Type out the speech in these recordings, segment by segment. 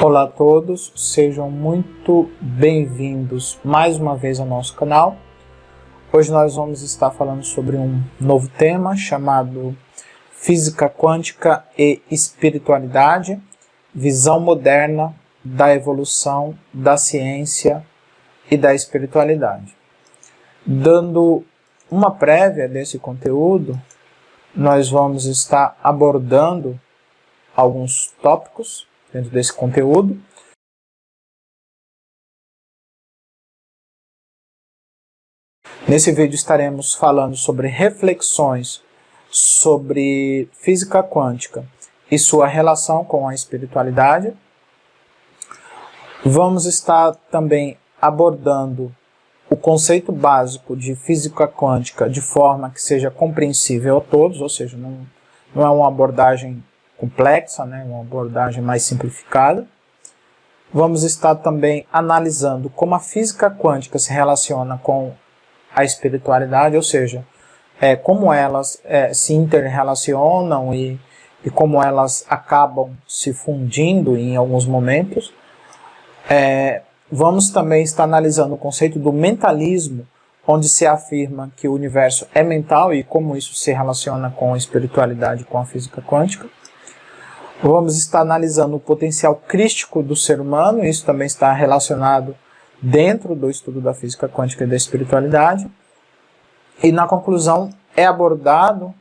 Olá a todos, sejam muito bem-vindos mais uma vez ao nosso canal. Hoje nós vamos estar falando sobre um novo tema chamado Física Quântica e Espiritualidade, visão moderna da evolução da ciência e da espiritualidade. Dando uma prévia desse conteúdo, nós vamos estar abordando alguns tópicos dentro desse conteúdo. Nesse vídeo estaremos falando sobre reflexões sobre física quântica e sua relação com a espiritualidade. Vamos estar também abordando o conceito básico de física quântica de forma que seja compreensível a todos, ou seja, não é uma abordagem complexa, uma abordagem mais simplificada. Vamos estar também analisando como a física quântica se relaciona com a espiritualidade, ou seja, como elas se interrelacionam e como elas acabam se fundindo em alguns momentos. Vamos também estar analisando o conceito do mentalismo, onde se afirma que o universo é mental e como isso se relaciona com a espiritualidade, com a física quântica. Vamos estar analisando o potencial crístico do ser humano, isso também está relacionado dentro do estudo da física quântica e da espiritualidade. E na conclusão é abordado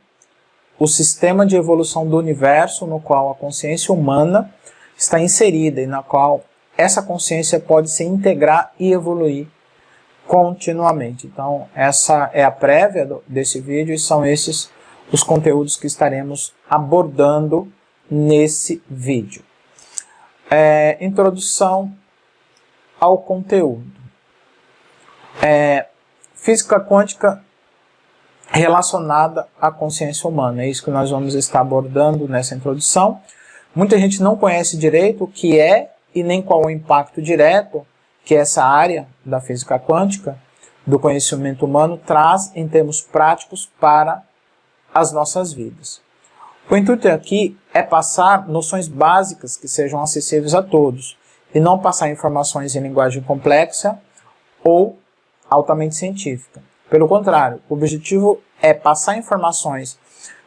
o sistema de evolução do universo no qual a consciência humana está inserida e na qual essa consciência pode se integrar e evoluir continuamente. Então essa é a prévia desse vídeo e são esses os conteúdos que estaremos abordando nesse vídeo. Introdução ao conteúdo. Física quântica relacionada à consciência humana. É isso que nós vamos estar abordando nessa introdução. Muita gente não conhece direito o que é e nem qual é o impacto direto que essa área da física quântica, do conhecimento humano, traz em termos práticos para as nossas vidas. O intuito aqui é passar noções básicas que sejam acessíveis a todos e não passar informações em linguagem complexa ou altamente científica. Pelo contrário, o objetivo é passar informações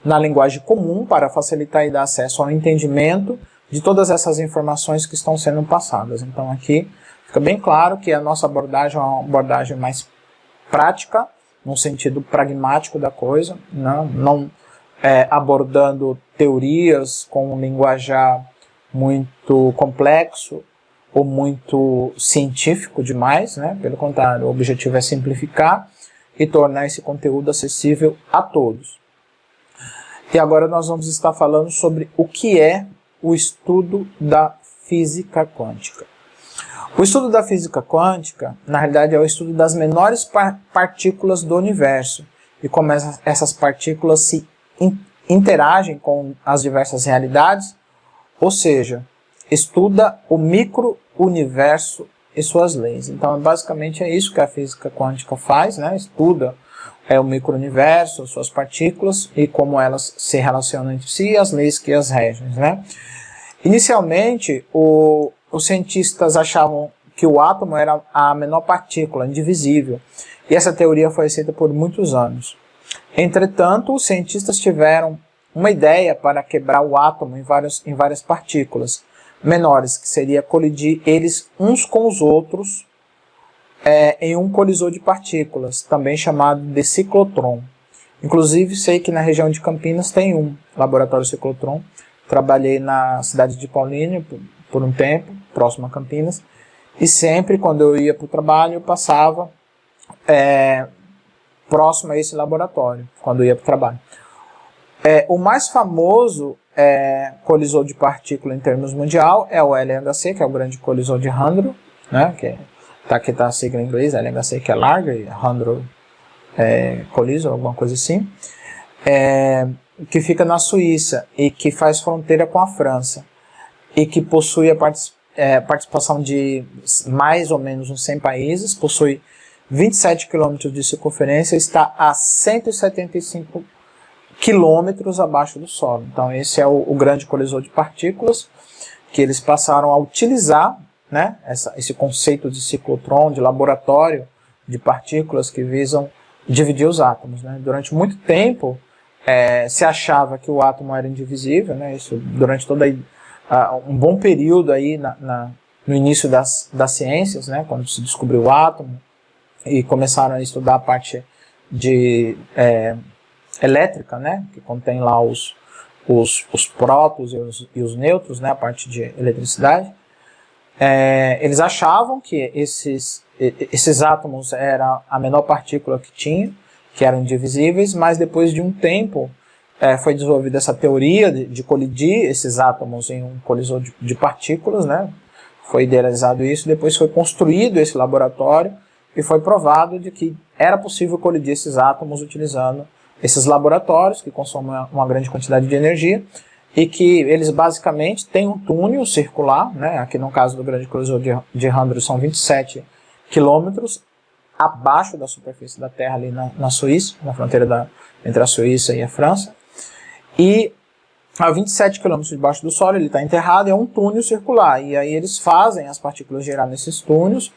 na linguagem comum para facilitar e dar acesso ao entendimento de todas essas informações que estão sendo passadas. Então aqui fica bem claro que a nossa abordagem é uma abordagem mais prática, no sentido pragmático da coisa, não abordando teorias com um linguajar muito complexo ou muito científico demais, Pelo contrário, o objetivo é simplificar e tornar esse conteúdo acessível a todos. E agora nós vamos estar falando sobre o que é o estudo da física quântica. O estudo da física quântica, na realidade, é o estudo das menores partículas do universo e como essas partículas se interagem com as diversas realidades, ou seja, estuda o micro-universo e suas leis. Então, basicamente é isso que a física quântica faz, Estuda o micro-universo, suas partículas e como elas se relacionam entre si e as leis que as regem, Inicialmente, os cientistas achavam que o átomo era a menor partícula, indivisível, e essa teoria foi aceita por muitos anos. Entretanto, os cientistas tiveram uma ideia para quebrar o átomo em várias partículas menores, que seria colidir eles uns com os outros em um colisor de partículas, também chamado de ciclotron. Inclusive, sei que na região de Campinas tem um laboratório ciclotron. Trabalhei na cidade de Paulínia por um tempo, próximo a Campinas, e sempre quando eu ia para o trabalho, eu passava próximo a esse laboratório, quando eu ia para o trabalho. O mais famoso colisor de partícula em termos mundial é o LHC, que é o grande colisor de Hadron, aqui está a sigla em inglês, LHC, que é larga, e Hadron Collision, alguma coisa assim, que fica na Suíça e que faz fronteira com a França e que possui a participação de mais ou menos uns 100 países, possui 27 km de circunferência e está a 175 quilômetros abaixo do solo. Então esse é o grande colisor de partículas, que eles passaram a utilizar, né, esse conceito de ciclotron, de laboratório de partículas que visam dividir os átomos, né? Durante muito tempo se achava que o átomo era indivisível, né? Isso durante todo um bom período aí no início das ciências, né? Quando se descobriu o átomo e começaram a estudar a parte de elétrica, né? Que contém lá os prótons e os nêutrons, né? A parte de eletricidade. Eles achavam que esses átomos eram a menor partícula que tinha, que eram indivisíveis, mas depois de um tempo foi desenvolvida essa teoria de colidir esses átomos em um colisor de partículas, né? Foi idealizado isso, depois foi construído esse laboratório e foi provado de que era possível colidir esses átomos utilizando esses laboratórios que consomem uma grande quantidade de energia e que eles basicamente têm um túnel circular, né? Aqui no caso do grande colisor de Hadron são 27 quilômetros abaixo da superfície da Terra, ali na Suíça, na fronteira entre a Suíça e a França. E a 27 quilômetros debaixo do solo, ele está enterrado, é um túnel circular. E aí eles fazem as partículas girar nesses túneis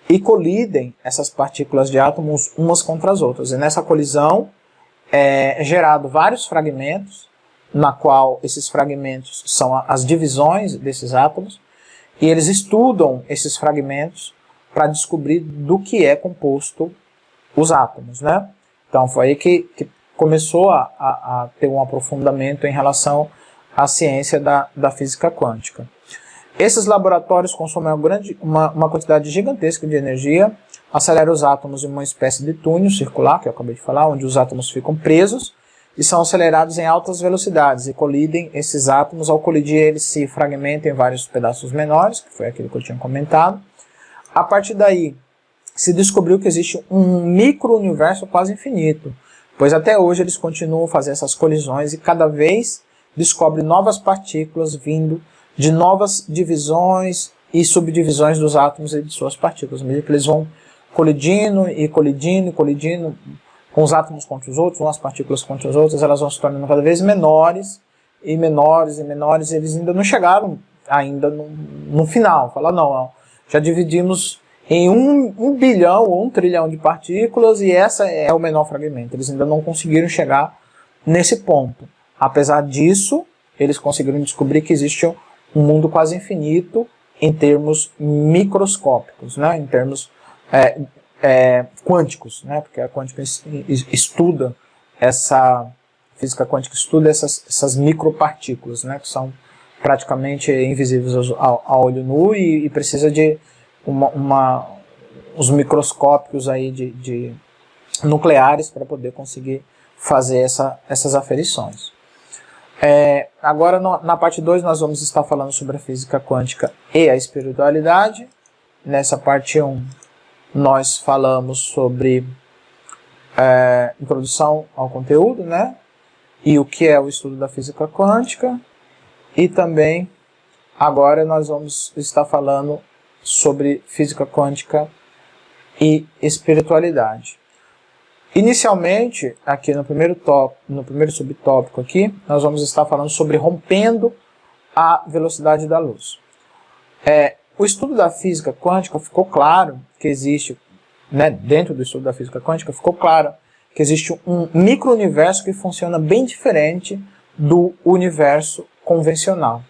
e colidem essas partículas de átomos umas contra as outras. E nessa colisão é gerado vários fragmentos, na qual esses fragmentos são as divisões desses átomos, e eles estudam esses fragmentos para descobrir do que é composto os átomos, né? Então foi aí que começou a ter um aprofundamento em relação à ciência da física quântica. Esses laboratórios consomem uma quantidade gigantesca de energia, aceleram os átomos em uma espécie de túnel circular, que eu acabei de falar, onde os átomos ficam presos e são acelerados em altas velocidades e colidem esses átomos. Ao colidir, eles se fragmentam em vários pedaços menores, que foi aquilo que eu tinha comentado. A partir daí, se descobriu que existe um micro-universo quase infinito, pois até hoje eles continuam a fazer essas colisões e cada vez descobrem novas partículas vindo de novas divisões e subdivisões dos átomos e de suas partículas. À medida que eles vão colidindo e colidindo e colidindo com os átomos contra os outros, umas partículas contra as outras, elas vão se tornando cada vez menores e menores e menores, e eles ainda não chegaram ainda no final. Fala, não, já dividimos em 1 bilhão ou 1 trilhão de partículas e essa é o menor fragmento. Eles ainda não conseguiram chegar nesse ponto. Apesar disso, eles conseguiram descobrir que existe um mundo quase infinito em termos microscópicos, né? Em termos quânticos, né? Porque a quântica estuda física quântica estuda essas micropartículas, né? Que são praticamente invisíveis ao olho nu e precisa de os microscópios aí de nucleares para poder conseguir fazer essas aferições. Agora na parte 2 nós vamos estar falando sobre a física quântica e a espiritualidade. Nessa parte 1 nós falamos sobre introdução ao conteúdo, né? E o que é o estudo da física quântica. E também agora nós vamos estar falando sobre física quântica e espiritualidade. Inicialmente, aqui no primeiro subtópico aqui, nós vamos estar falando sobre rompendo a velocidade da luz. O estudo da física quântica ficou claro que existe, né, dentro do estudo da física quântica, ficou claro que existe um micro-universo que funciona bem diferente do universo convencional.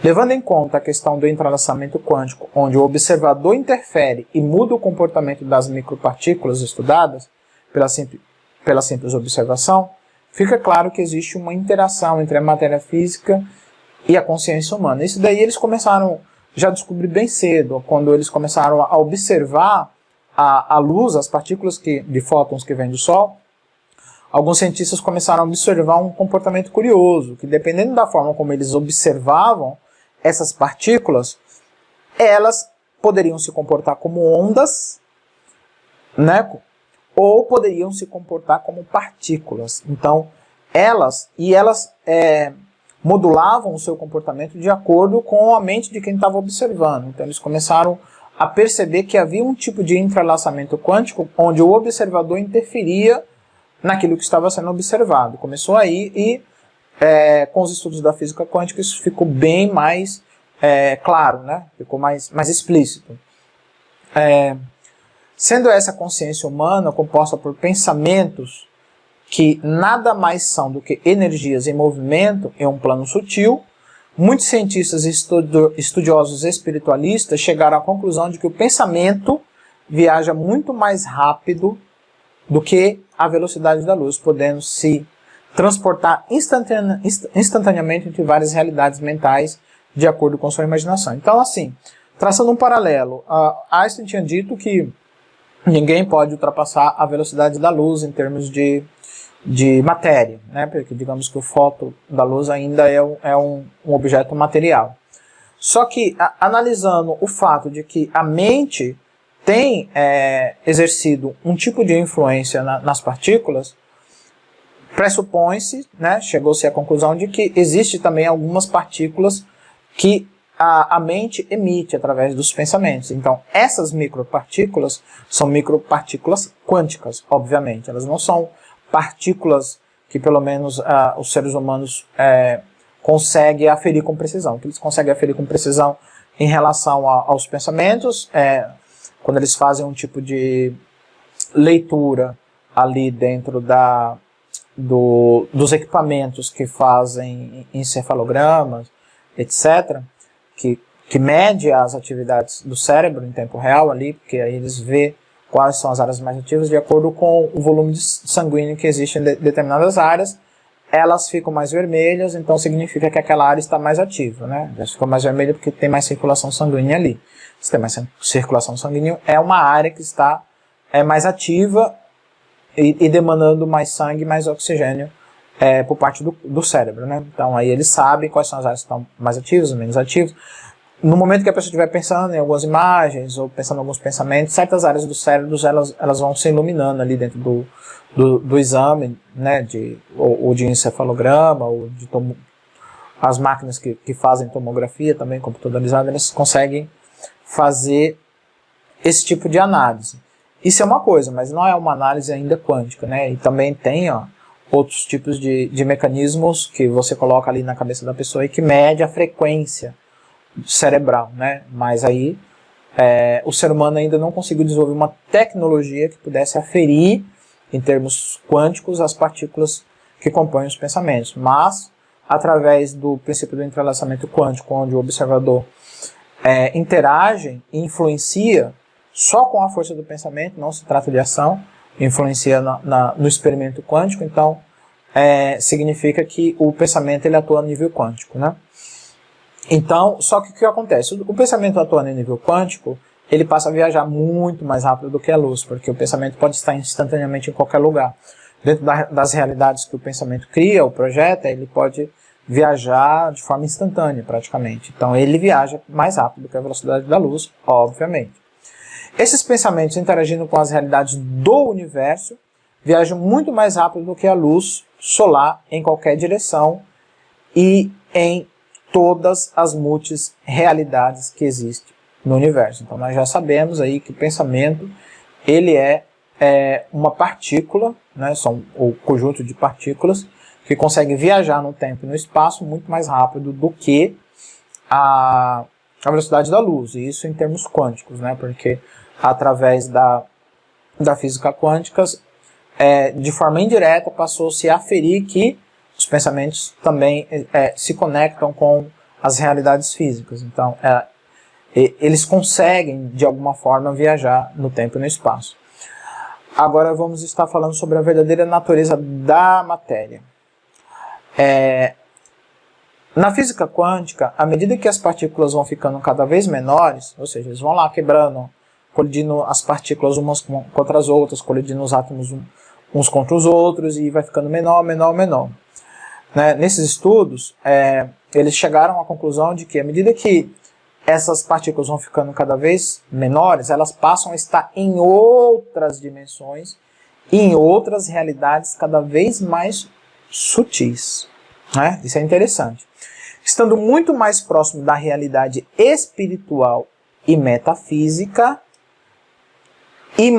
Levando em conta a questão do entrelaçamento quântico, onde o observador interfere e muda o comportamento das micropartículas estudadas pela simples observação, fica claro que existe uma interação entre a matéria física e a consciência humana. Isso daí eles começaram já a descobrir bem cedo, quando eles começaram a observar a luz, as partículas de fótons que vêm do Sol. Alguns cientistas começaram a observar um comportamento curioso, que dependendo da forma como eles observavam essas partículas, elas poderiam se comportar como ondas, né? Ou poderiam se comportar como partículas. Então, elas modulavam o seu comportamento de acordo com a mente de quem estava observando. Então, eles começaram a perceber que havia um tipo de entrelaçamento quântico onde o observador interferia naquilo que estava sendo observado. Começou aí e com os estudos da física quântica isso ficou bem mais claro, né? Ficou mais explícito. Sendo essa consciência humana composta por pensamentos que nada mais são do que energias em movimento em um plano sutil, muitos cientistas e estudiosos espiritualistas chegaram à conclusão de que o pensamento viaja muito mais rápido do que a velocidade da luz, podendo se transportar instantaneamente entre várias realidades mentais de acordo com sua imaginação. Então, assim, traçando um paralelo, Einstein tinha dito que ninguém pode ultrapassar a velocidade da luz em termos de matéria, né? Porque digamos que o fóton da luz ainda é um objeto material. Só que, analisando o fato de que a mente tem exercido um tipo de influência nas partículas, pressupõe-se, né, chegou-se à conclusão de que existe também algumas partículas que a mente emite através dos pensamentos. Então, essas micropartículas são micropartículas quânticas, obviamente. Elas não são partículas que, pelo menos, os seres humanos conseguem aferir com precisão. O que eles conseguem aferir com precisão em relação aos pensamentos, quando eles fazem um tipo de leitura ali dentro dos equipamentos que fazem encefalogramas, etc., que mede as atividades do cérebro em tempo real ali, porque aí eles vê quais são as áreas mais ativas, de acordo com o volume sanguíneo que existe em determinadas áreas, elas ficam mais vermelhas, então significa que aquela área está mais ativa, né? Elas ficam mais vermelhas porque tem mais circulação sanguínea ali. Se tem mais circulação sanguínea, é uma área que está mais ativa e demandando mais sangue, mais oxigênio por parte do cérebro, né? Então aí eles sabem quais são as áreas que estão mais ativas, menos ativas. No momento que a pessoa estiver pensando em algumas imagens ou pensando em alguns pensamentos, certas áreas do cérebro elas vão se iluminando ali dentro do exame, né, ou de encefalograma, ou de as máquinas que fazem tomografia também computadorizada, elas conseguem fazer esse tipo de análise. Isso é uma coisa, mas não é uma análise ainda quântica, né? E também tem outros tipos de mecanismos que você coloca ali na cabeça da pessoa e que mede a frequência cerebral, né? Mas aí o ser humano ainda não conseguiu desenvolver uma tecnologia que pudesse aferir em termos quânticos as partículas que compõem os pensamentos, mas através do princípio do entrelaçamento quântico, onde o observador interage e influencia só com a força do pensamento, não se trata de ação, influencia no experimento quântico, então significa que o pensamento ele atua a nível quântico, né? Então, só que o que acontece? O pensamento atuando em nível quântico, ele passa a viajar muito mais rápido do que a luz, porque o pensamento pode estar instantaneamente em qualquer lugar. Dentro das realidades que o pensamento cria, ou projeta, ele pode viajar de forma instantânea, praticamente. Então, ele viaja mais rápido do que a velocidade da luz, obviamente. Esses pensamentos interagindo com as realidades do universo, viajam muito mais rápido do que a luz solar em qualquer direção e em todas as multi-realidades que existem no universo. Então nós já sabemos aí que o pensamento ele é uma partícula, né, são o conjunto de partículas que consegue viajar no tempo e no espaço muito mais rápido do que a velocidade da luz, e isso em termos quânticos, né, porque através da física quântica, de forma indireta passou-se a aferir que os pensamentos também se conectam com as realidades físicas. Então, eles conseguem, de alguma forma, viajar no tempo e no espaço. Agora vamos estar falando sobre a verdadeira natureza da matéria. Na física quântica, à medida que as partículas vão ficando cada vez menores, ou seja, eles vão lá quebrando, colidindo as partículas umas contra as outras, colidindo os átomos uns contra os outros, e vai ficando menor, menor, menor. Né? Nesses estudos, eles chegaram à conclusão de que, à medida que essas partículas vão ficando cada vez menores, elas passam a estar em outras dimensões e em outras realidades cada vez mais sutis. Né? Isso é interessante. Estando muito mais próximo da realidade espiritual e metafísica, e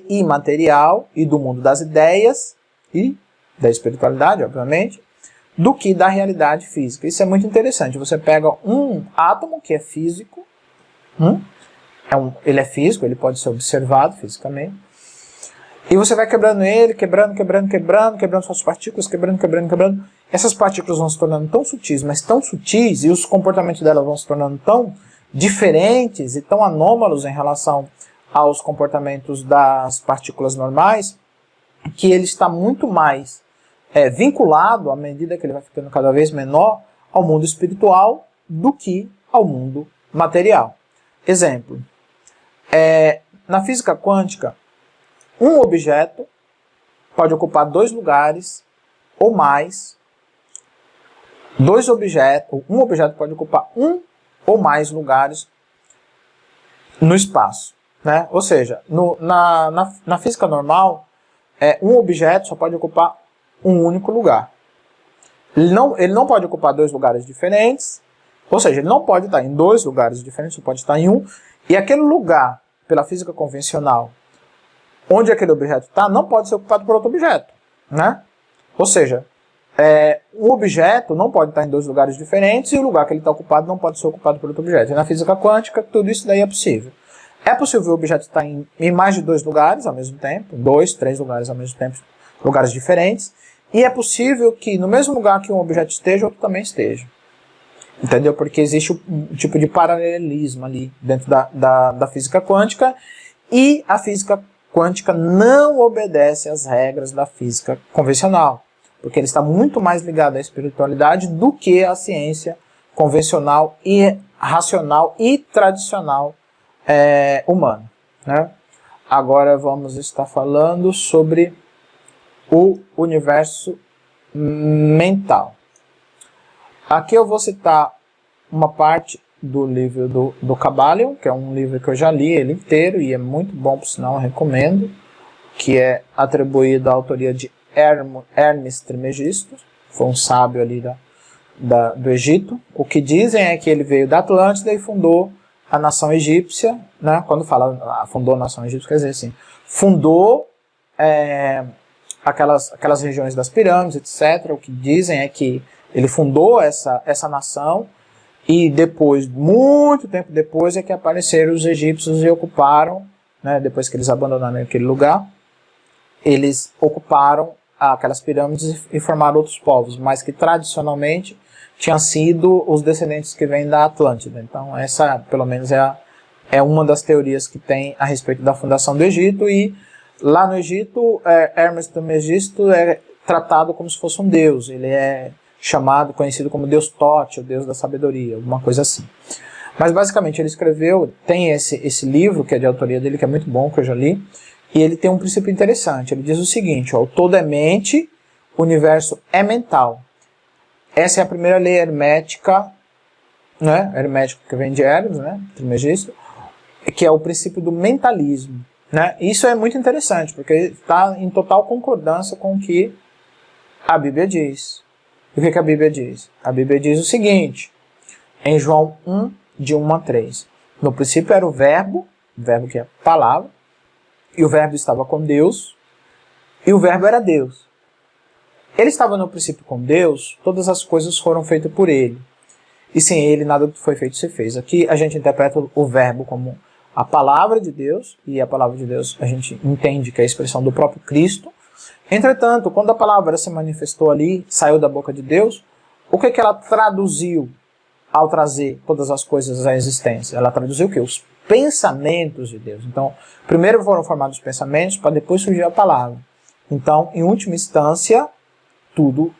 imaterial, e do mundo das ideias, e da espiritualidade, obviamente, do que da realidade física. Isso é muito interessante. Você pega um átomo que é físico, ele é físico, ele pode ser observado fisicamente, e você vai quebrando ele, quebrando suas partículas, quebrando. Essas partículas vão se tornando tão sutis, mas tão sutis, e os comportamentos delas vão se tornando tão diferentes e tão anômalos em relação aos comportamentos das partículas normais, que ele está muito mais vinculado, à medida que ele vai ficando cada vez menor, ao mundo espiritual do que ao mundo material. Exemplo, na física quântica, um objeto pode ocupar 2 lugares ou mais. Um objeto pode ocupar 1 ou mais lugares no espaço, né? Ou seja, na física normal, um objeto só pode ocupar um único lugar. Ele não pode ocupar 2 lugares diferentes, ou seja, ele não pode estar em 2 lugares diferentes, só pode estar em um, e aquele lugar, pela física convencional, onde aquele objeto está, não pode ser ocupado por outro objeto, né? Ou seja, um objeto não pode estar em 2 lugares diferentes e o lugar que ele está ocupado não pode ser ocupado por outro objeto. E na física quântica, tudo isso daí é possível. É possível o objeto estar em mais de 2 lugares ao mesmo tempo, 2, 3 lugares ao mesmo tempo, lugares diferentes, e é possível que no mesmo lugar que um objeto esteja, outro também esteja. Entendeu? Porque existe um tipo de paralelismo ali dentro da física quântica, e a física quântica não obedece às regras da física convencional, porque ele está muito mais ligado à espiritualidade do que à ciência convencional e racional e tradicional humana, né? Agora vamos estar falando sobre o universo mental. Aqui eu vou citar uma parte do livro do Kybalion, que é um livro que eu já li ele inteiro e é muito bom, por sinal, eu recomendo, que é atribuído à autoria de Hermes Trismegisto, foi um sábio ali do Egito. O que dizem é que ele veio da Atlântida e fundou a nação egípcia, né? Quando fala fundou a nação egípcia, quer dizer assim, fundou aquelas regiões das pirâmides, etc. O que dizem é que ele fundou essa nação, e depois, muito tempo depois, é que apareceram os egípcios e ocuparam, né, depois que eles abandonaram aquele lugar, eles ocuparam aquelas pirâmides e formaram outros povos, mas que tradicionalmente tinham sido os descendentes que vêm da Atlântida. Então essa, pelo menos, é uma das teorias que tem a respeito da fundação do Egito, e lá no Egito, Hermes Trismegisto é tratado como se fosse um deus, ele é conhecido como Deus Tote, o Deus da sabedoria, alguma coisa assim. Mas basicamente ele escreveu, tem esse livro que é de autoria dele, que é muito bom, que eu já li, e ele tem um princípio interessante. Ele diz o seguinte, o todo é mente, o universo é mental. Essa é a primeira lei hermética, né? Hermético, que vem de Hermes, né? Trismegisto, que é o princípio do mentalismo, né? Isso é muito interessante, porque está em total concordância com o que a Bíblia diz. O que a Bíblia diz? A Bíblia diz o seguinte, em João 1, de 1 a 3. No princípio era o verbo que é palavra, e o verbo estava com Deus, e o verbo era Deus. Ele estava no princípio com Deus, todas as coisas foram feitas por ele. E sem ele nada foi feito se fez. Aqui a gente interpreta o verbo como a palavra de Deus, e a palavra de Deus a gente entende que é a expressão do próprio Cristo. Entretanto, quando a palavra se manifestou ali, saiu da boca de Deus, o que ela traduziu ao trazer todas as coisas à existência? Ela traduziu o quê? Os pensamentos de Deus. Então, primeiro foram formados os pensamentos, para depois surgir a palavra. Então, em última instância, tudo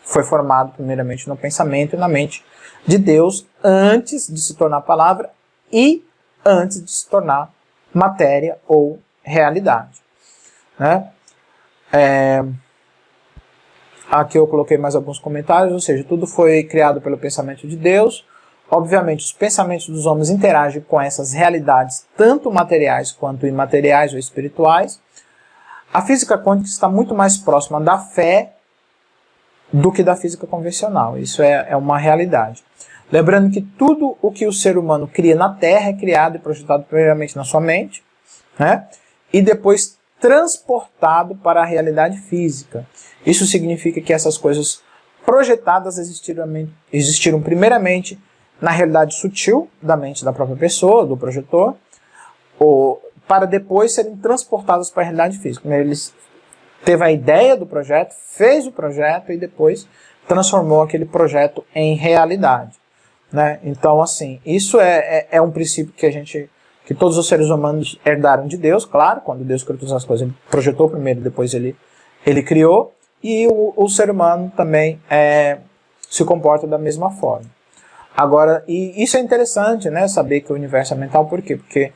foi formado primeiramente no pensamento e na mente de Deus, antes de se tornar palavra e antes de se tornar matéria ou realidade, né? Aqui eu coloquei mais alguns comentários, ou seja, tudo foi criado pelo pensamento de Deus. Obviamente, os pensamentos dos homens interagem com essas realidades, tanto materiais quanto imateriais ou espirituais. A física quântica está muito mais próxima da fé do que da física convencional. Isso é uma realidade. Lembrando que tudo o que o ser humano cria na Terra é criado e projetado primeiramente na sua mente, né? E depois transportado para a realidade física. Isso significa que essas coisas projetadas existiram primeiramente na realidade sutil da mente da própria pessoa, do projetor, para depois serem transportadas para a realidade física. Ele teve a ideia do projeto, fez o projeto e depois transformou aquele projeto em realidade, né? Então, assim, isso é um princípio que todos os seres humanos herdaram de Deus, claro, quando Deus criou todas as coisas, ele projetou primeiro, depois ele criou, e o ser humano também se comporta da mesma forma. Agora, e isso é interessante, né, saber que o universo é mental, por quê? Porque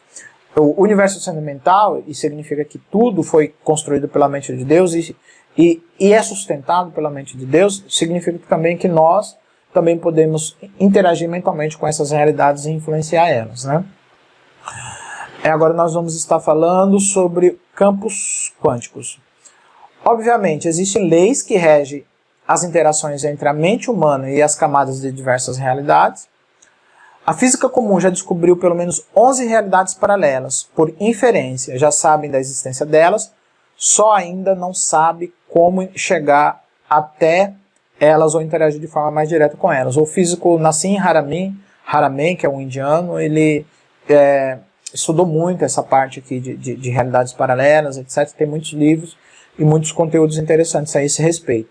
o universo sendo mental, e significa que tudo foi construído pela mente de Deus e é sustentado pela mente de Deus, significa também que nós também podemos interagir mentalmente com essas realidades e influenciar elas, né? Agora nós vamos estar falando sobre campos quânticos. Obviamente, existem leis que regem as interações entre a mente humana e as camadas de diversas realidades. A física comum já descobriu pelo menos 11 realidades paralelas, por inferência, já sabem da existência delas, só ainda não sabe como chegar até elas ou interagir de forma mais direta com elas. O físico Nassim Haramein, que é um indiano, ele estudou muito essa parte aqui de realidades paralelas, etc. Tem muitos livros e muitos conteúdos interessantes a esse respeito,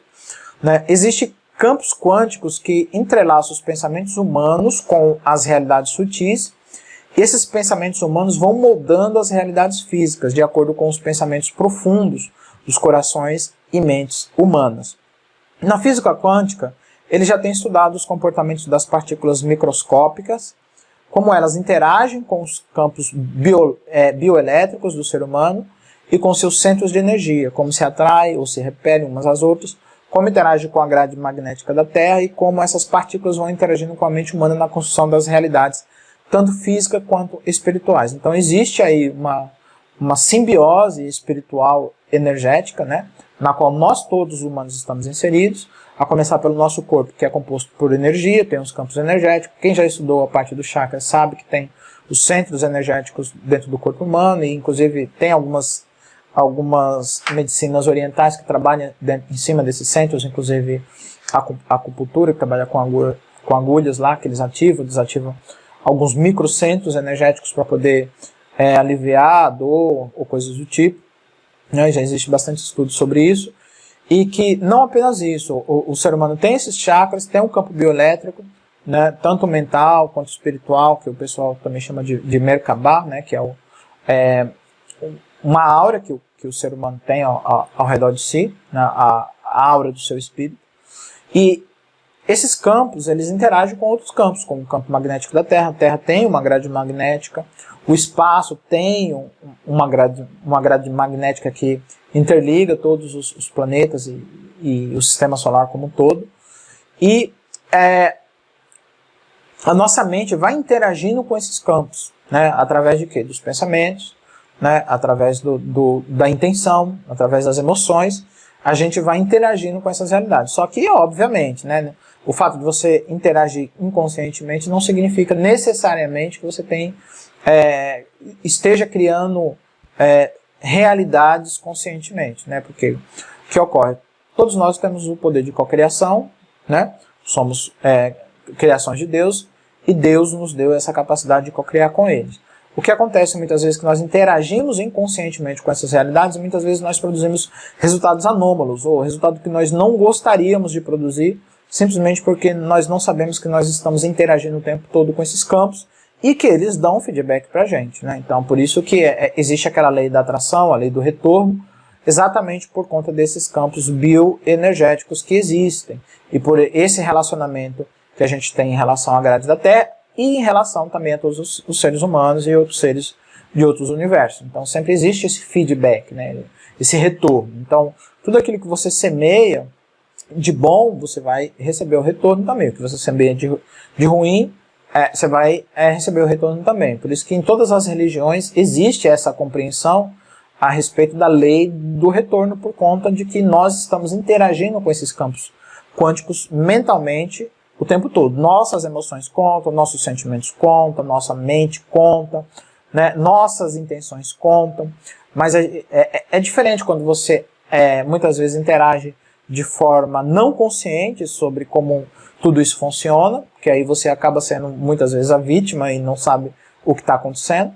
né? Existem campos quânticos que entrelaçam os pensamentos humanos com as realidades sutis. Esses pensamentos humanos vão moldando as realidades físicas de acordo com os pensamentos profundos dos corações e mentes humanas. Na física quântica, ele já tem estudado os comportamentos das partículas microscópicas, como elas interagem com os campos bioelétricos do ser humano e com seus centros de energia, como se atraem ou se repelem umas às outras, como interage com a grade magnética da Terra e como essas partículas vão interagindo com a mente humana na construção das realidades, tanto físicas quanto espirituais. Então existe aí uma simbiose espiritual energética, né, na qual nós todos os humanos estamos inseridos, a começar pelo nosso corpo, que é composto por energia, tem os campos energéticos. Quem já estudou a parte do chakra sabe que tem os centros energéticos dentro do corpo humano, e inclusive tem algumas medicinas orientais que trabalham em cima desses centros, inclusive a acupuntura, que trabalha com agulhas lá, que eles ativam, desativam alguns microcentros energéticos para poder aliviar a dor ou coisas do tipo, né? Já existe bastante estudo sobre isso, e que não apenas isso, o ser humano tem esses chakras, tem um campo bioelétrico, né, tanto mental quanto espiritual, que o pessoal também chama de Merkabah, né, que é uma aura que o ser humano tem ao redor de si, né, a aura do seu espírito. E esses campos, eles interagem com outros campos, como o campo magnético da Terra. A Terra tem uma grade magnética, o espaço tem uma grade magnética que interliga todos os planetas e o sistema solar como um todo. E a nossa mente vai interagindo com esses campos, né, através de quê? Dos pensamentos, né, através da intenção, através das emoções, a gente vai interagindo com essas realidades. Só que, obviamente, né, o fato de você interagir inconscientemente não significa necessariamente que você esteja criando realidades conscientemente, né? Porque o que ocorre? Todos nós temos o poder de cocriação, né? Somos criações de Deus, e Deus nos deu essa capacidade de cocriar com eles. O que acontece muitas vezes é que nós interagimos inconscientemente com essas realidades, e muitas vezes nós produzimos resultados anômalos, ou resultado que nós não gostaríamos de produzir, simplesmente porque nós não sabemos que nós estamos interagindo o tempo todo com esses campos, e que eles dão feedback para a gente, né? Então, por isso que existe aquela lei da atração, a lei do retorno, exatamente por conta desses campos bioenergéticos que existem, e por esse relacionamento que a gente tem em relação à grade da Terra, e em relação também a todos os seres humanos e outros seres de outros universos. Então, sempre existe esse feedback, né? Esse retorno. Então, tudo aquilo que você semeia de bom, você vai receber o retorno também. O que você semeia de ruim, você vai receber o retorno também. Por isso que em todas as religiões existe essa compreensão a respeito da lei do retorno, por conta de que nós estamos interagindo com esses campos quânticos mentalmente o tempo todo. Nossas emoções contam, nossos sentimentos contam, nossa mente conta, né? Nossas intenções contam, mas é diferente quando você muitas vezes interage de forma não consciente sobre como tudo isso funciona, que aí você acaba sendo muitas vezes a vítima e não sabe o que está acontecendo.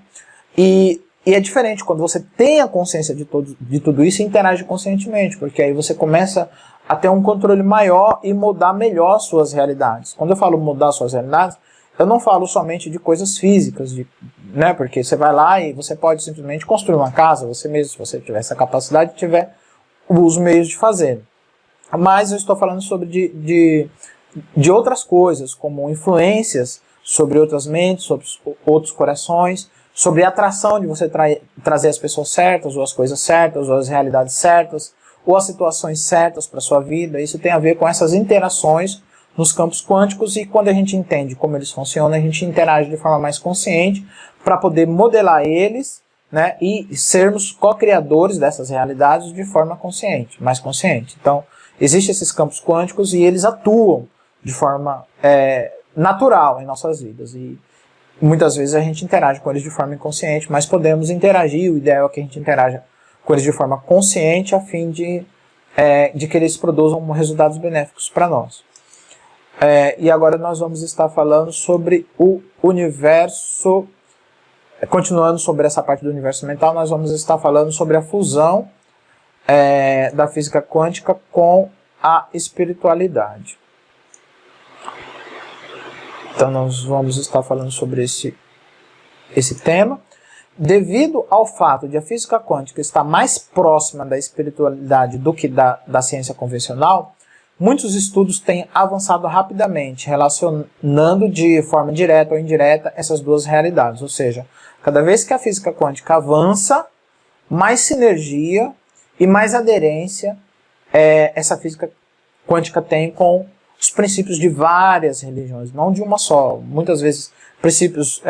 E é diferente quando você tem a consciência de tudo isso e interage conscientemente, porque aí você começa a ter um controle maior e mudar melhor suas realidades. Quando eu falo mudar suas realidades, eu não falo somente de coisas físicas, né, porque você vai lá e você pode simplesmente construir uma casa, você mesmo, se você tiver essa capacidade, tiver os meios de fazer. Mas eu estou falando sobre de outras coisas, como influências sobre outras mentes, sobre outros corações, sobre a atração de você trazer as pessoas certas, ou as coisas certas, ou as realidades certas, ou as situações certas para a sua vida. Isso tem a ver com essas interações nos campos quânticos, e quando a gente entende como eles funcionam, a gente interage de forma mais consciente para poder modelar eles, né, e sermos co-criadores dessas realidades de forma consciente, mais consciente. Então, existem esses campos quânticos e eles atuam de forma natural em nossas vidas. E muitas vezes a gente interage com eles de forma inconsciente, mas podemos interagir, o ideal é que a gente interaja com eles de forma consciente a fim de que eles produzam resultados benéficos para nós. E agora nós vamos estar falando sobre o universo, continuando sobre essa parte do universo mental, nós vamos estar falando sobre a fusão da física quântica com a espiritualidade. Então nós vamos estar falando sobre esse tema. Devido ao fato de a física quântica estar mais próxima da espiritualidade do que da ciência convencional, muitos estudos têm avançado rapidamente, relacionando de forma direta ou indireta essas duas realidades. Ou seja, cada vez que a física quântica avança, mais sinergia e mais aderência essa física quântica tem com os princípios de várias religiões, não de uma só. Muitas vezes princípios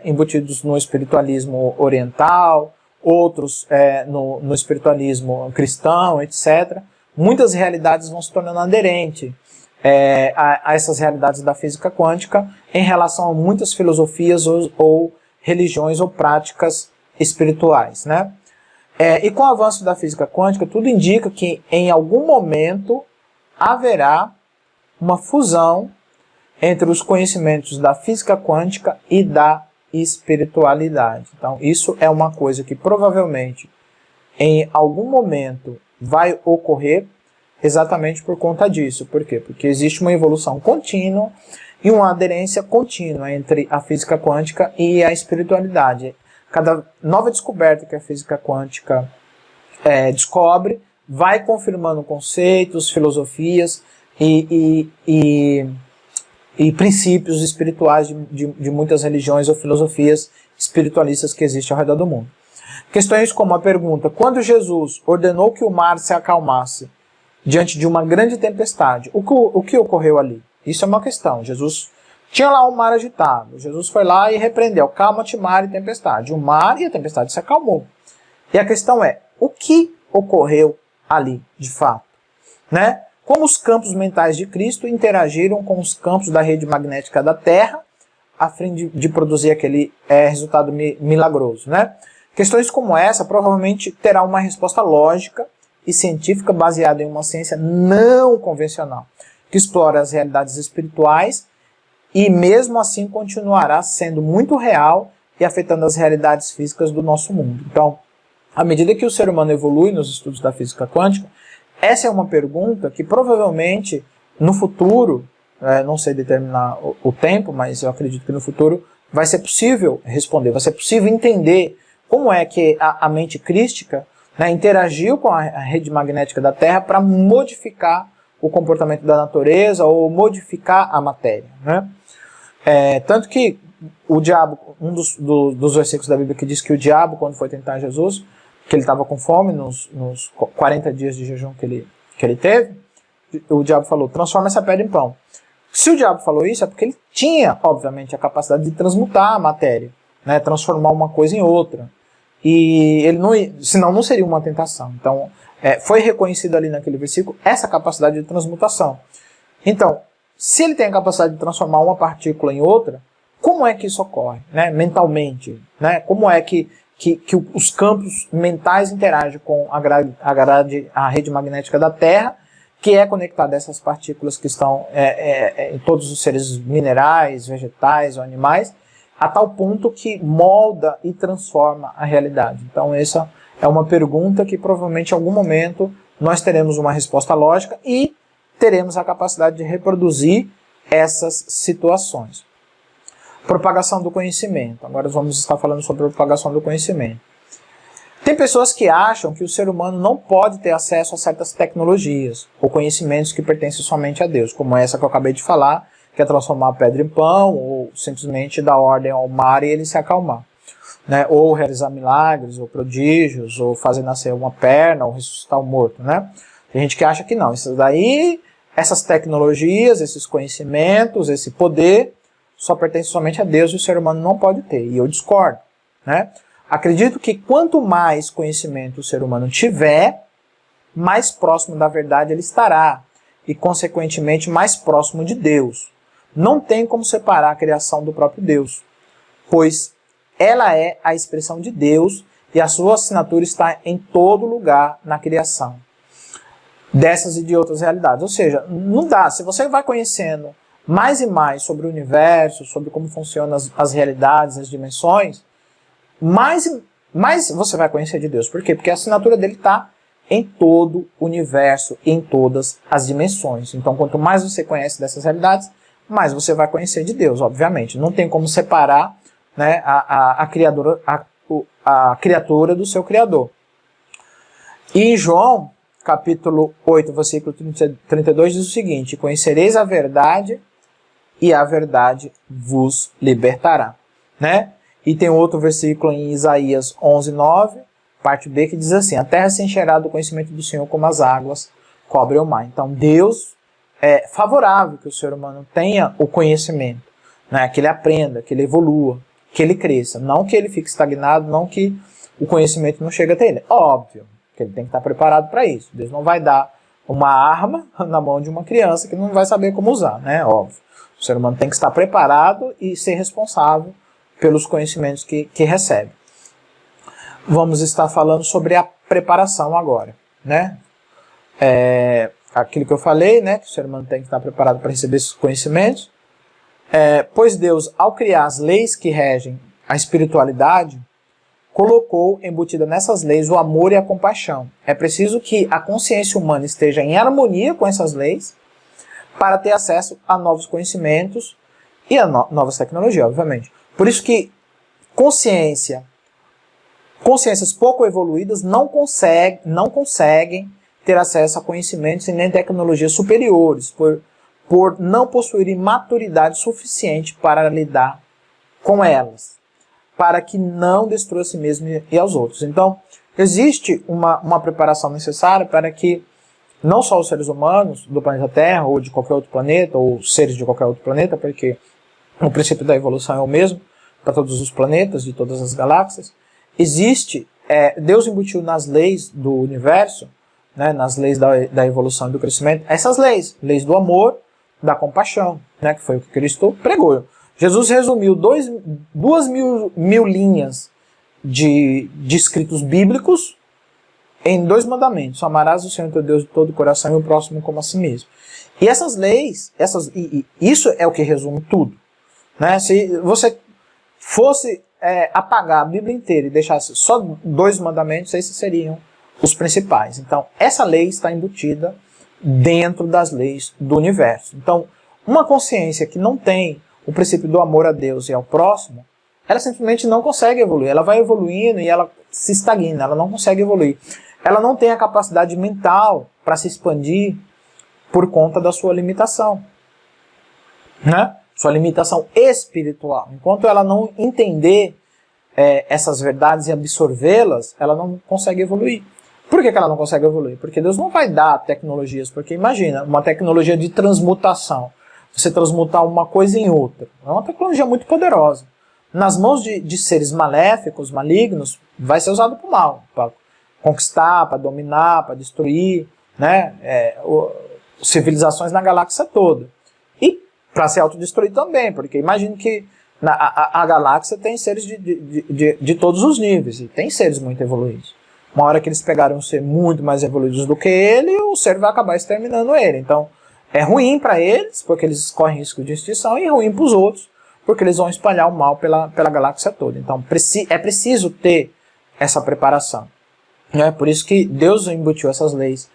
embutidos no espiritualismo oriental, outros no espiritualismo cristão, etc. Muitas realidades vão se tornando aderentes a essas realidades da física quântica em relação a muitas filosofias ou religiões ou práticas espirituais, né? E com o avanço da física quântica, tudo indica que em algum momento haverá uma fusão entre os conhecimentos da física quântica e da espiritualidade. Então, isso é uma coisa que provavelmente em algum momento vai ocorrer exatamente por conta disso. Por quê? Porque existe uma evolução contínua e uma aderência contínua entre a física quântica e a espiritualidade. Cada nova descoberta que a física quântica descobre vai confirmando conceitos, filosofias e princípios espirituais de muitas religiões ou filosofias espiritualistas que existem ao redor do mundo. Questões como a pergunta: quando Jesus ordenou que o mar se acalmasse diante de uma grande tempestade, o que ocorreu ali? Isso é uma questão. Jesus tinha lá um mar agitado. Jesus foi lá e repreendeu: calma-te, mar e tempestade. O mar e a tempestade se acalmou. E a questão é: o que ocorreu ali, de fato? Né? Como os campos mentais de Cristo interagiram com os campos da rede magnética da Terra a fim de produzir aquele resultado milagroso, né? Questões como essa provavelmente terão uma resposta lógica e científica baseada em uma ciência não convencional, que explora as realidades espirituais e mesmo assim continuará sendo muito real e afetando as realidades físicas do nosso mundo. Então, à medida que o ser humano evolui nos estudos da física quântica, essa é uma pergunta que provavelmente no futuro, não sei determinar o tempo, mas eu acredito que no futuro vai ser possível responder, vai ser possível entender como é que a mente crística, né, interagiu com a rede magnética da Terra para modificar o comportamento da natureza ou modificar a matéria, né? Tanto que o diabo, um dos versículos da Bíblia que diz que o diabo, quando foi tentar Jesus, que ele estava com fome nos 40 dias de jejum que ele teve, o diabo falou: transforma essa pedra em pão. Se o diabo falou isso, é porque ele tinha, obviamente, a capacidade de transmutar a matéria, né, transformar uma coisa em outra. E ele não, senão não seria uma tentação. Então, foi reconhecido ali naquele versículo essa capacidade de transmutação. Então, se ele tem a capacidade de transformar uma partícula em outra, como é que isso ocorre, né, mentalmente? Né? Como é que os campos mentais interagem com a rede magnética da Terra que é conectada a essas partículas que estão em todos os seres minerais, vegetais ou animais, a tal ponto que molda e transforma a realidade. Então essa é uma pergunta que provavelmente em algum momento nós teremos uma resposta lógica e teremos a capacidade de reproduzir essas situações. Propagação do conhecimento. Agora vamos estar falando sobre a propagação do conhecimento. Tem pessoas que acham que o ser humano não pode ter acesso a certas tecnologias ou conhecimentos que pertencem somente a Deus, como essa que eu acabei de falar, que é transformar a pedra em pão, ou simplesmente dar ordem ao mar e ele se acalmar. Né? Ou realizar milagres, ou prodígios, ou fazer nascer uma perna, ou ressuscitar o morto. Né? Tem gente que acha que não. Isso daí, essas tecnologias, esses conhecimentos, esse poder, só pertence somente a Deus e o ser humano não pode ter. E eu discordo. Né? Acredito que quanto mais conhecimento o ser humano tiver, mais próximo da verdade ele estará. E, consequentemente, mais próximo de Deus. Não tem como separar a criação do próprio Deus, pois ela é a expressão de Deus e a sua assinatura está em todo lugar na criação dessas e de outras realidades. Ou seja, não dá. Se você vai conhecendo mais e mais sobre o universo, sobre como funcionam as realidades, as dimensões, mais você vai conhecer de Deus. Por quê? Porque a assinatura dele está em todo o universo, em todas as dimensões. Então, quanto mais você conhece dessas realidades, mais você vai conhecer de Deus, obviamente. Não tem como separar, né, a criatura do seu Criador. E em João, capítulo 8, versículo 32, diz o seguinte: conhecereis a verdade e a verdade vos libertará. Né? E tem outro versículo em Isaías 11, 9, parte B, que diz assim: a terra se encherá do conhecimento do Senhor como as águas cobrem o mar. Então Deus é favorável que o ser humano tenha o conhecimento, né? Que ele aprenda, que ele evolua, que ele cresça. Não que ele fique estagnado, não que o conhecimento não chegue até ele. Óbvio que ele tem que estar preparado para isso. Deus não vai dar uma arma na mão de uma criança que não vai saber como usar, né? Óbvio. O ser humano tem que estar preparado e ser responsável pelos conhecimentos que recebe. Vamos estar falando sobre a preparação agora, né? Aquilo que eu falei, né? Que o ser humano tem que estar preparado para receber esses conhecimentos. Pois Deus, ao criar as leis que regem a espiritualidade, colocou embutida nessas leis o amor e a compaixão. É preciso que a consciência humana esteja em harmonia com essas leis para ter acesso a novos conhecimentos e a novas tecnologias, obviamente. Por isso que consciências pouco evoluídas não conseguem ter acesso a conhecimentos e nem tecnologias superiores, por não possuírem maturidade suficiente para lidar com elas, para que não destrua a si mesmo e aos outros. Então, existe uma preparação necessária para que não só os seres humanos do planeta Terra, ou de qualquer outro planeta, ou seres de qualquer outro planeta, porque o princípio da evolução é o mesmo para todos os planetas, de todas as galáxias, Deus embutiu nas leis do universo, né, nas leis da evolução e do crescimento, essas leis do amor, da compaixão, né, que foi o que Cristo pregou. Jesus resumiu 2.000 linhas de escritos bíblicos em 2 mandamentos: amarás o Senhor teu Deus de todo o coração e o próximo como a si mesmo. E essas leis, isso é o que resume tudo. Né? Se você fosse apagar a Bíblia inteira e deixasse só 2 mandamentos, esses seriam os principais. Então, essa lei está embutida dentro das leis do universo. Então, uma consciência que não tem o princípio do amor a Deus e ao próximo, ela simplesmente não consegue evoluir. Ela vai evoluindo e ela se estagna, ela não consegue evoluir. Ela não tem a capacidade mental para se expandir por conta da sua limitação. Né? Sua limitação espiritual. Enquanto ela não entender essas verdades e absorvê-las, ela não consegue evoluir. Por que ela não consegue evoluir? Porque Deus não vai dar tecnologias. Porque imagina, uma tecnologia de transmutação. Você transmutar uma coisa em outra. É uma tecnologia muito poderosa. Nas mãos de seres maléficos, malignos, vai ser usado para o mal. Para conquistar, para dominar, para destruir, né? Civilizações na galáxia toda. E para se autodestruir também, porque imagine que a galáxia tem seres de todos os níveis, e tem seres muito evoluídos. Uma hora que eles pegarem um ser muito mais evoluídos do que ele, o ser vai acabar exterminando ele. Então, é ruim para eles, porque eles correm risco de extinção, e é ruim para os outros, porque eles vão espalhar o mal pela galáxia toda. Então, é preciso ter essa preparação. Né? Por isso que Deus embutiu essas leis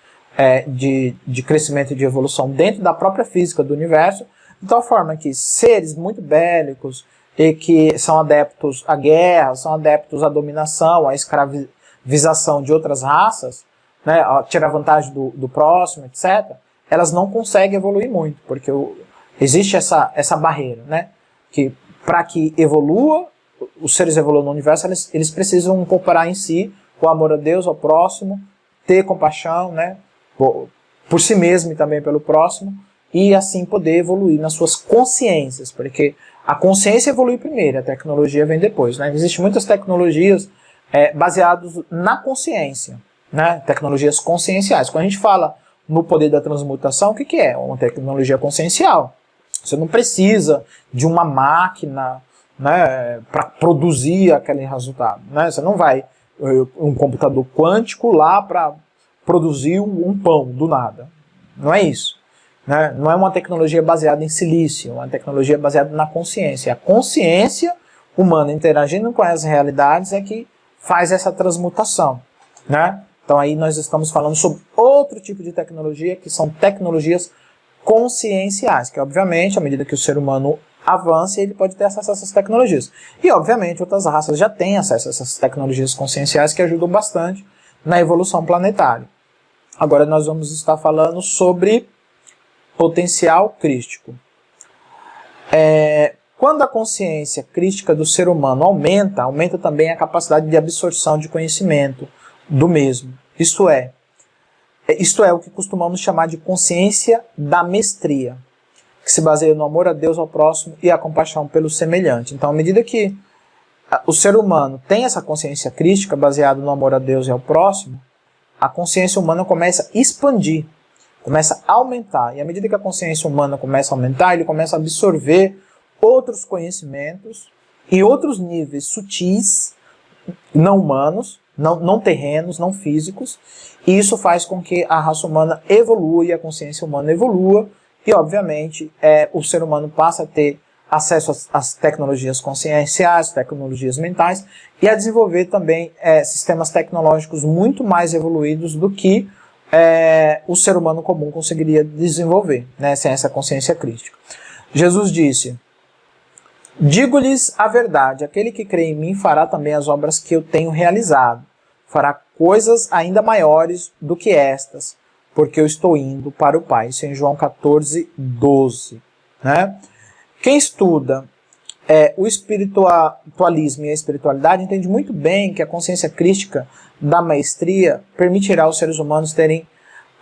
de crescimento e de evolução dentro da própria física do universo, de tal forma que seres muito bélicos e que são adeptos à guerra, são adeptos à dominação, à escravização de outras raças, né, a tirar vantagem do próximo, etc., elas não conseguem evoluir muito, porque existe essa barreira, né, que para que evolua, os seres evoluam no universo, eles precisam incorporar em si o amor a Deus, ao próximo, ter compaixão, né, por si mesmo e também pelo próximo, e assim poder evoluir nas suas consciências, porque a consciência evolui primeiro, a tecnologia vem depois. Né? Existem muitas tecnologias baseadas na consciência, né? Tecnologias conscienciais. Quando a gente fala no poder da transmutação, o que é? Uma tecnologia consciencial. Você não precisa de uma máquina, né, para produzir aquele resultado. Né? Você não vai um computador quântico lá para produzir um pão do nada. Não é isso. Né? Não é uma tecnologia baseada em silício, é uma tecnologia baseada na consciência. A consciência humana interagindo com as realidades é que faz essa transmutação. Né? Então aí nós estamos falando sobre outro tipo de tecnologia, que são tecnologias conscienciais, que obviamente, à medida que o ser humano avança, ele pode ter acesso a essas tecnologias. E obviamente outras raças já têm acesso a essas tecnologias conscienciais que ajudam bastante na evolução planetária. Agora nós vamos estar falando sobre potencial crístico. Quando a consciência crística do ser humano aumenta também a capacidade de absorção de conhecimento do mesmo. Isto é o que costumamos chamar de consciência da mestria, que se baseia no amor a Deus, ao próximo e a compaixão pelo semelhante. Então, à medida que o ser humano tem essa consciência crística baseada no amor a Deus e ao próximo, a consciência humana começa a expandir, começa a aumentar. E à medida que a consciência humana começa a aumentar, ele começa a absorver outros conhecimentos e outros níveis sutis, não humanos, não terrenos, não físicos, e isso faz com que a raça humana evolua e a consciência humana evolua, e obviamente o ser humano passa a ter acesso às tecnologias conscienciais, tecnologias mentais, e a desenvolver também sistemas tecnológicos muito mais evoluídos do que o ser humano comum conseguiria desenvolver, né, sem essa consciência crítica. Jesus disse: digo-lhes a verdade, aquele que crê em mim fará também as obras que eu tenho realizado, fará coisas ainda maiores do que estas, porque eu estou indo para o Pai. Isso é em João 14:12. Né? Quem estuda o espiritualismo e a espiritualidade entende muito bem que a consciência crística da maestria permitirá aos seres humanos terem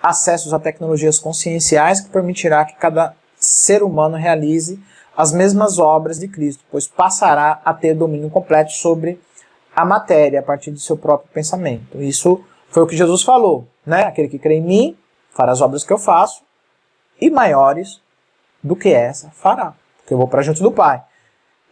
acessos a tecnologias conscienciais, que permitirá que cada ser humano realize as mesmas obras de Cristo, pois passará a ter domínio completo sobre a matéria a partir do seu próprio pensamento. Isso foi o que Jesus falou, né? Aquele que crê em mim fará as obras que eu faço, e maiores do que essa fará, porque eu vou para junto do Pai.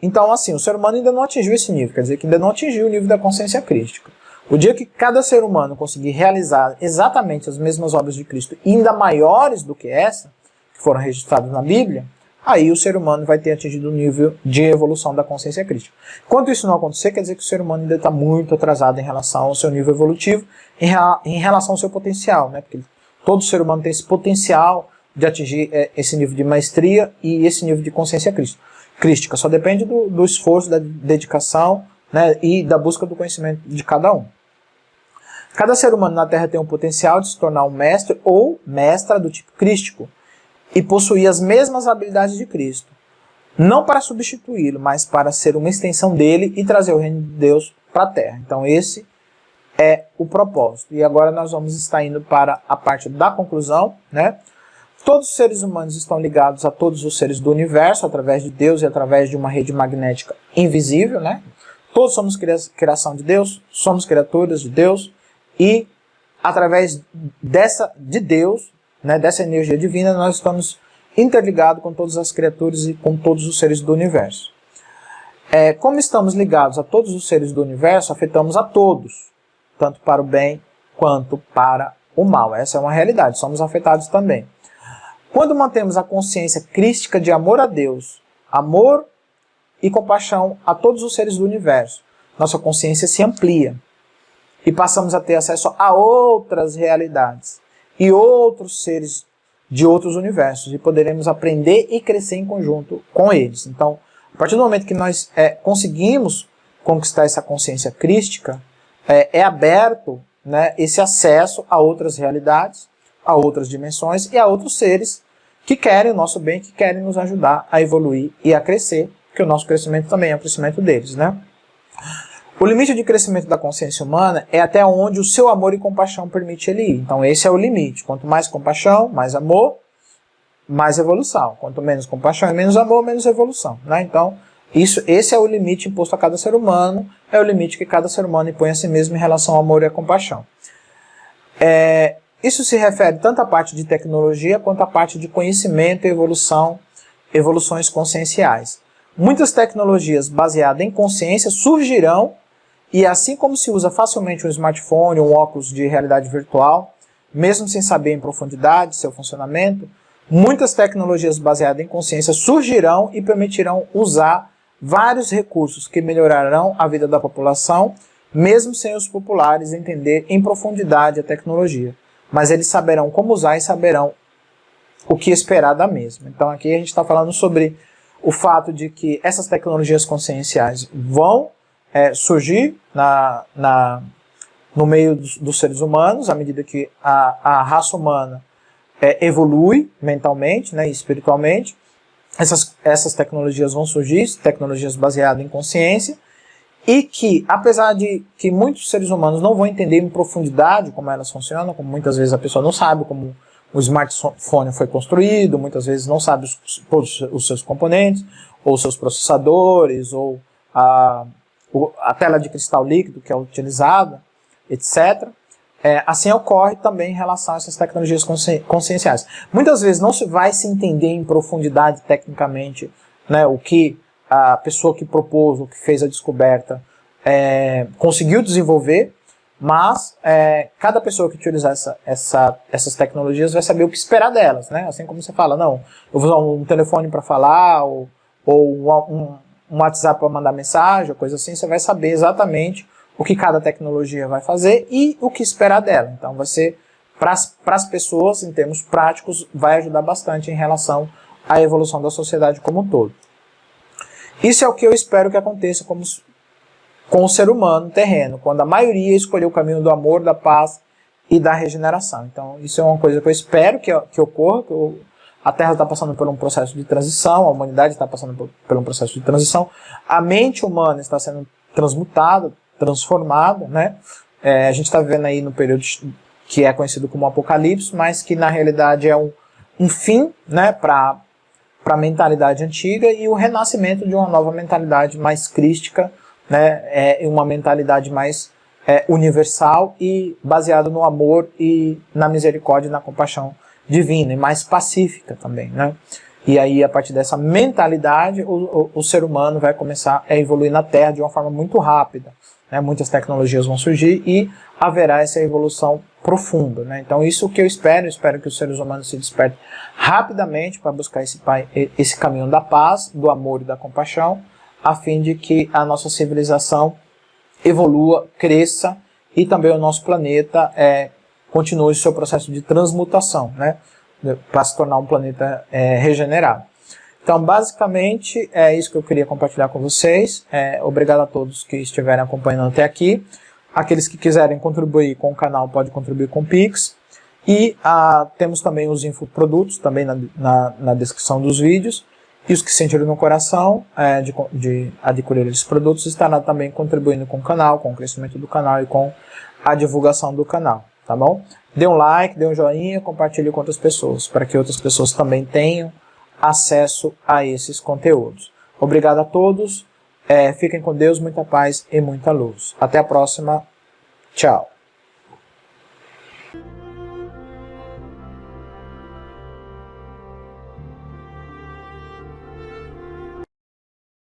Então, assim, o ser humano ainda não atingiu esse nível, quer dizer que ainda não atingiu o nível da consciência crística. O dia que cada ser humano conseguir realizar exatamente as mesmas obras de Cristo, ainda maiores do que essa, que foram registradas na Bíblia, aí o ser humano vai ter atingido o nível de evolução da consciência crítica. Enquanto isso não acontecer, quer dizer que o ser humano ainda está muito atrasado em relação ao seu nível evolutivo, em relação ao seu potencial, né? Porque todo ser humano tem esse potencial de atingir esse nível de maestria e esse nível de consciência crística. Só depende do esforço, da dedicação, né, e da busca do conhecimento de cada um. Cada ser humano na Terra tem um potencial de se tornar um mestre ou mestra do tipo crístico e possuir as mesmas habilidades de Cristo. Não para substituí-lo, mas para ser uma extensão dele e trazer o reino de Deus para a Terra. Então esse é o propósito. E agora nós vamos estar indo para a parte da conclusão, né? Todos os seres humanos estão ligados a todos os seres do universo, através de Deus e através de uma rede magnética invisível, né? Todos somos criação de Deus, somos criaturas de Deus, e através de Deus, né, dessa energia divina, nós estamos interligados com todas as criaturas e com todos os seres do universo. Como estamos ligados a todos os seres do universo, afetamos a todos. tanto para o bem quanto para o mal. Essa é uma realidade, somos afetados também. Quando mantemos a consciência crística de amor a Deus, amor e compaixão a todos os seres do universo, nossa consciência se amplia e passamos a ter acesso a outras realidades e outros seres de outros universos, e poderemos aprender e crescer em conjunto com eles. Então, a partir do momento que nós conseguimos conquistar essa consciência crística, é aberto, né, esse acesso a outras realidades, a outras dimensões e a outros seres que querem o nosso bem, que querem nos ajudar a evoluir e a crescer, porque o nosso crescimento também é o crescimento deles, né? O limite de crescimento da consciência humana é até onde o seu amor e compaixão permite ele ir. Então esse é o limite. Quanto mais compaixão, mais amor, mais evolução. Quanto menos compaixão e menos amor, menos evolução, né? Então esse é o limite imposto a cada ser humano, é o limite que cada ser humano impõe a si mesmo em relação ao amor e à compaixão. Isso se refere tanto à parte de tecnologia quanto à parte de conhecimento e evoluções conscienciais. Muitas tecnologias baseadas em consciência surgirão, e assim como se usa facilmente um smartphone ou um óculos de realidade virtual, mesmo sem saber em profundidade seu funcionamento, muitas tecnologias baseadas em consciência surgirão e permitirão usar vários recursos que melhorarão a vida da população, mesmo sem os populares entender em profundidade a tecnologia. Mas eles saberão como usar e saberão o que esperar da mesma. Então aqui a gente está falando sobre o fato de que essas tecnologias conscienciais vão surgir no meio dos seres humanos, à medida que a raça humana evolui mentalmente, né, e espiritualmente. Essas tecnologias vão surgir, tecnologias baseadas em consciência, e que, apesar de que muitos seres humanos não vão entender em profundidade como elas funcionam, como muitas vezes a pessoa não sabe como o smartphone foi construído, muitas vezes não sabe todos os seus componentes, ou seus processadores, ou a tela de cristal líquido que é utilizada, etc. Assim ocorre também em relação a essas tecnologias conscienciais. Muitas vezes não vai se entender em profundidade tecnicamente, né, o que a pessoa que propôs, ou que fez a descoberta, conseguiu desenvolver, mas cada pessoa que utilizar essas tecnologias vai saber o que esperar delas, né? Assim como você fala, não, eu vou usar um telefone para falar, ou um WhatsApp para mandar mensagem, coisa assim, você vai saber exatamente o que cada tecnologia vai fazer e o que esperar dela. Então vai ser, para as pessoas, em termos práticos, vai ajudar bastante em relação à evolução da sociedade como um todo. Isso é o que eu espero que aconteça com o ser humano terreno, quando a maioria escolher o caminho do amor, da paz e da regeneração. Então isso é uma coisa que eu espero que ocorra, a Terra está passando por um processo de transição, a humanidade está passando por um processo de transição, a mente humana está sendo transmutada, transformada, né? A gente está vivendo aí no período que é conhecido como Apocalipse, mas que na realidade é um fim, né, para a mentalidade antiga e o renascimento de uma nova mentalidade mais crística, né, uma mentalidade mais universal e baseada no amor e na misericórdia e na compaixão divina, e mais pacífica também, né? E aí, a partir dessa mentalidade, o ser humano vai começar a evoluir na Terra de uma forma muito rápida, né? Muitas tecnologias vão surgir e haverá essa evolução profunda, né? Então isso que eu espero que os seres humanos se despertem rapidamente para buscar esse caminho da paz, do amor e da compaixão, a fim de que a nossa civilização evolua, cresça e também o nosso planeta continue o seu processo de transmutação, né, para se tornar um planeta regenerado. Então, basicamente, é isso que eu queria compartilhar com vocês. Obrigado a todos que estiverem acompanhando até aqui. Aqueles que quiserem contribuir com o canal, podem contribuir com o Pix. E temos também os infoprodutos, também na descrição dos vídeos. E os que sentiram no coração de adquirir esses produtos estarão também contribuindo com o canal, com o crescimento do canal e com a divulgação do canal. Tá bom? Dê um like, dê um joinha, compartilhe com outras pessoas, para que outras pessoas também tenham acesso a esses conteúdos. Obrigado a todos, fiquem com Deus, muita paz e muita luz. Até a próxima, tchau.